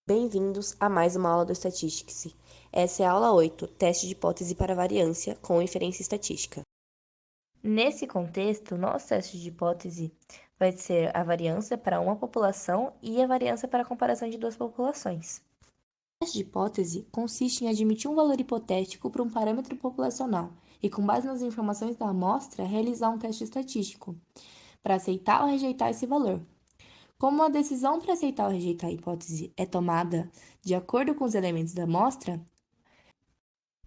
Bem-vindos a mais uma aula do Statistics. Essa é a aula 8, teste de hipótese para variância com inferência estatística. Nesse contexto, nosso teste de hipótese vai ser a variância para uma população e a variância para a comparação de duas populações. O teste de hipótese consiste em admitir um valor hipotético para um parâmetro populacional e, com base nas informações da amostra, realizar um teste estatístico para aceitar ou rejeitar esse valor. Como a decisão para aceitar ou rejeitar a hipótese é tomada de acordo com os elementos da amostra,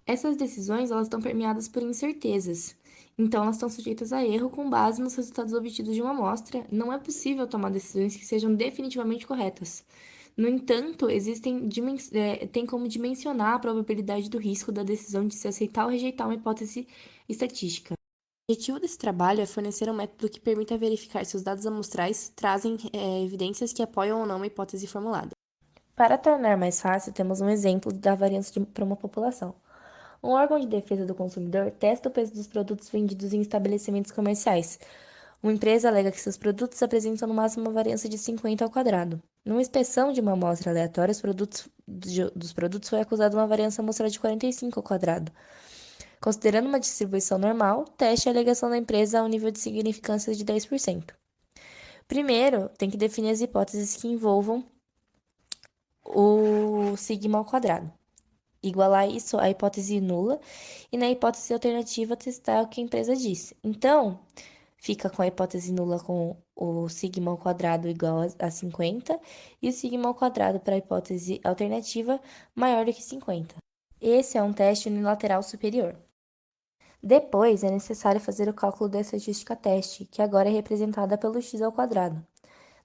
essas decisões elas estão permeadas por incertezas, então elas estão sujeitas a erro com base nos resultados obtidos de uma amostra. Não é possível tomar decisões que sejam definitivamente corretas. No entanto, tem como dimensionar a probabilidade do risco da decisão de se aceitar ou rejeitar uma hipótese estatística. O objetivo desse trabalho é fornecer um método que permita verificar se os dados amostrais trazem evidências que apoiam ou não uma hipótese formulada. Para tornar mais fácil, temos um exemplo da variância para uma população. Um órgão de defesa do consumidor testa o peso dos produtos vendidos em estabelecimentos comerciais. Uma empresa alega que seus produtos apresentam no máximo uma variância de 50 ao quadrado. Numa inspeção de uma amostra aleatória, dos produtos foi acusada uma variância amostral de 45 ao quadrado. Considerando uma distribuição normal, teste a alegação da empresa a um nível de significância de 10%. Primeiro, tem que definir as hipóteses que envolvam o sigma ao quadrado. Igualar isso à hipótese nula e na hipótese alternativa testar o que a empresa disse. Então, fica com a hipótese nula com o sigma ao quadrado igual a 50 e o sigma ao quadrado para a hipótese alternativa maior do que 50. Esse é um teste unilateral superior. Depois, é necessário fazer o cálculo da estatística teste, que agora é representada pelo x ao quadrado,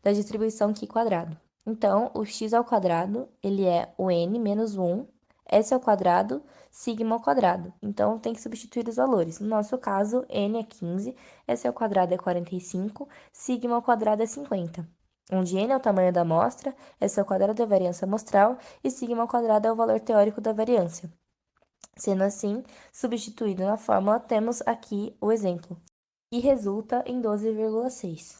da distribuição Q quadrado. Então, o x ao quadrado, ele é o n menos 1, s ao quadrado, sigma ao quadrado. Então, tem que substituir os valores. No nosso caso, n é 15, s ao quadrado é 45, sigma ao quadrado é 50. Onde n é o tamanho da amostra, s ao quadrado é a variância amostral e sigma ao quadrado é o valor teórico da variância. Sendo assim, substituído na fórmula, temos aqui o exemplo, e resulta em 12,6. Se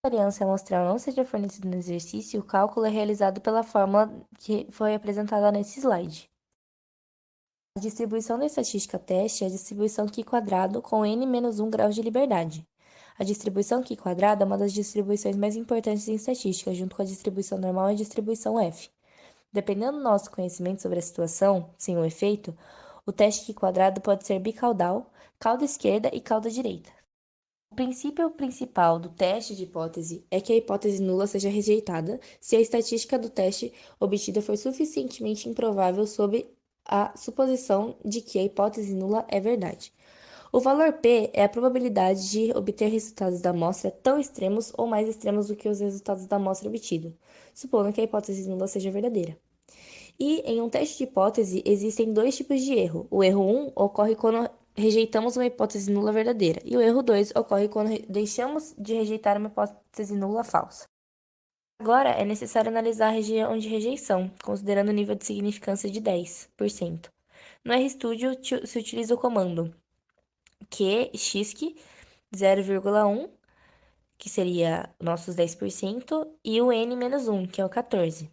a variância amostral não seja fornecida no exercício, o cálculo é realizado pela fórmula que foi apresentada nesse slide. A distribuição da estatística teste é a distribuição Q quadrado com n menos 1 graus de liberdade. A distribuição Q quadrado é uma das distribuições mais importantes em estatística, junto com a distribuição normal e a distribuição F. Dependendo do nosso conhecimento sobre a situação, sem o efeito, o teste Q quadrado pode ser bicaudal, cauda esquerda e cauda direita. O princípio principal do teste de hipótese é que a hipótese nula seja rejeitada se a estatística do teste obtida for suficientemente improvável sob a suposição de que a hipótese nula é verdade. O valor P é a probabilidade de obter resultados da amostra tão extremos ou mais extremos do que os resultados da amostra obtidos, supondo que a hipótese nula seja verdadeira. E em um teste de hipótese, existem dois tipos de erro. O erro 1 ocorre quando rejeitamos uma hipótese nula verdadeira, e o erro 2 ocorre quando deixamos de rejeitar uma hipótese nula falsa. Agora, é necessário analisar a região de rejeição, considerando o nível de significância de 10%. No RStudio, se utiliza o comando QXIC 0,1, que seria nossos 10%, e o N-1, que é o 14%.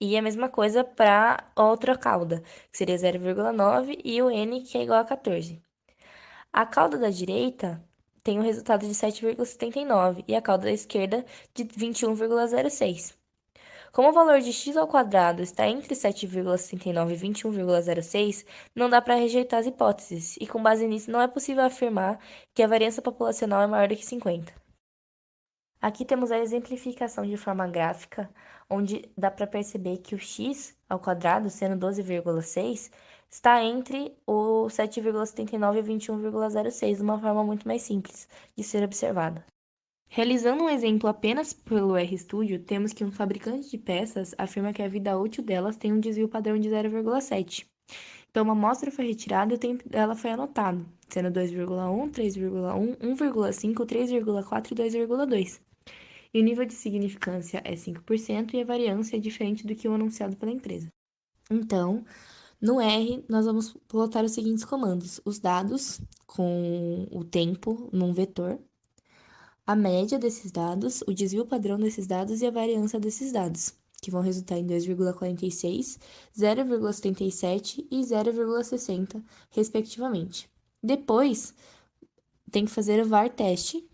E a mesma coisa para outra cauda, que seria 0,9, e o n, que é igual a 14. A cauda da direita tem um resultado de 7,79 e a cauda da esquerda de 21,06. Como o valor de x ao quadrado está entre 7,69 e 21,06, não dá para rejeitar as hipóteses, e com base nisso não é possível afirmar que a variância populacional é maior do que 50. Aqui temos a exemplificação de forma gráfica, onde dá para perceber que o x ao quadrado, sendo 12,6, está entre o 7,79 e 21,06, de uma forma muito mais simples de ser observada. Realizando um exemplo apenas pelo RStudio, temos que um fabricante de peças afirma que a vida útil delas tem um desvio padrão de 0,7. Então, uma amostra foi retirada e o tempo dela foi anotado, sendo 2,1, 3,1, 1,5, 3,4 e 2,2. E o nível de significância é 5% e a variância é diferente do que o anunciado pela empresa. Então, no R, nós vamos plotar os seguintes comandos: os dados com o tempo num vetor, a média desses dados, o desvio padrão desses dados e a variância desses dados. que vão resultar em 2,46, 0,77 e 0,60, respectivamente. Depois, tem que fazer o VAR teste.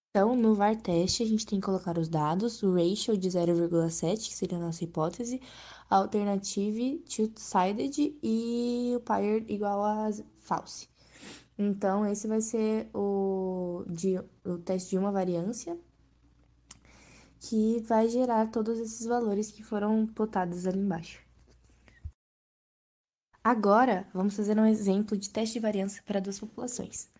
Então, no VAR teste, a gente tem que colocar os dados, o ratio de 0,7, que seria a nossa hipótese, a alternative two-sided e o pair igual a false. Então, esse vai ser o teste de uma variância, que vai gerar todos esses valores que foram plotados ali embaixo. Agora, vamos fazer um exemplo de teste de variância para duas populações.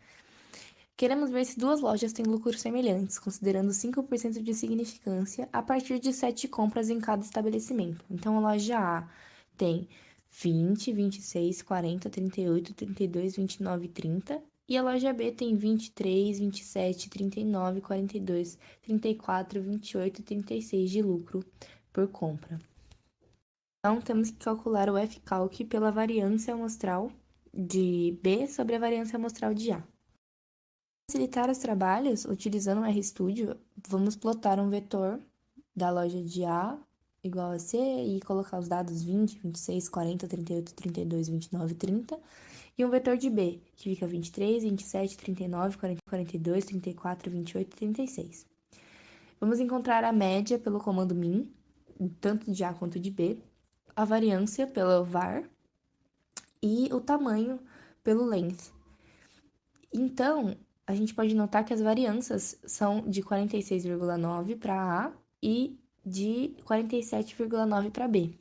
Queremos ver se duas lojas têm lucros semelhantes, considerando 5% de significância a partir de 7 compras em cada estabelecimento. Então, a loja A tem 20, 26, 40, 38, 32, 29, 30. E a loja B tem 23, 27, 39, 42, 34, 28 e 36 de lucro por compra. Então, temos que calcular o F-calc pela variância amostral de B sobre a variância amostral de A. Para facilitar os trabalhos, utilizando o RStudio, vamos plotar um vetor da loja de A igual a C e colocar os dados 20, 26, 40, 38, 32, 29, 30. E um vetor de B, que fica 23, 27, 39, 40, 42, 34, 28 e 36. Vamos encontrar a média pelo comando min, tanto de A quanto de B, a variância pelo var e o tamanho pelo length. Então, a gente pode notar que as variâncias são de 46,9 para A e de 47,9 para B.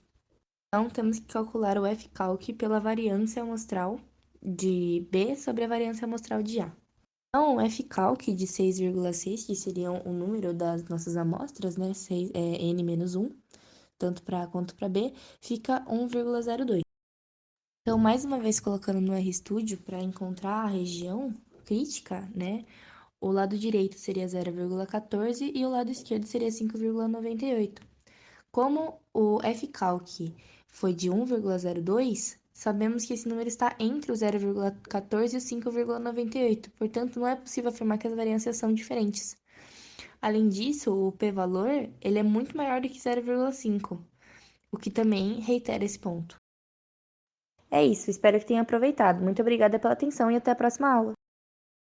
Então, temos que calcular o F-calc pela variância amostral de B sobre a variância amostral de A. Então, o F-calc de 6,6, que seria o número das nossas amostras, né, N-1, tanto para A quanto para B, fica 1,02. Então, mais uma vez colocando no RStudio para encontrar a região crítica, né? O lado direito seria 0,14 e o lado esquerdo seria 5,98. Como o F-calc foi de 1,02, sabemos que esse número está entre o 0,14 e o 5,98, portanto, não é possível afirmar que as variâncias são diferentes. Além disso, o p-valor ele é muito maior do que 0,5, o que também reitera esse ponto. É isso, espero que tenha aproveitado. Muito obrigada pela atenção e até a próxima aula.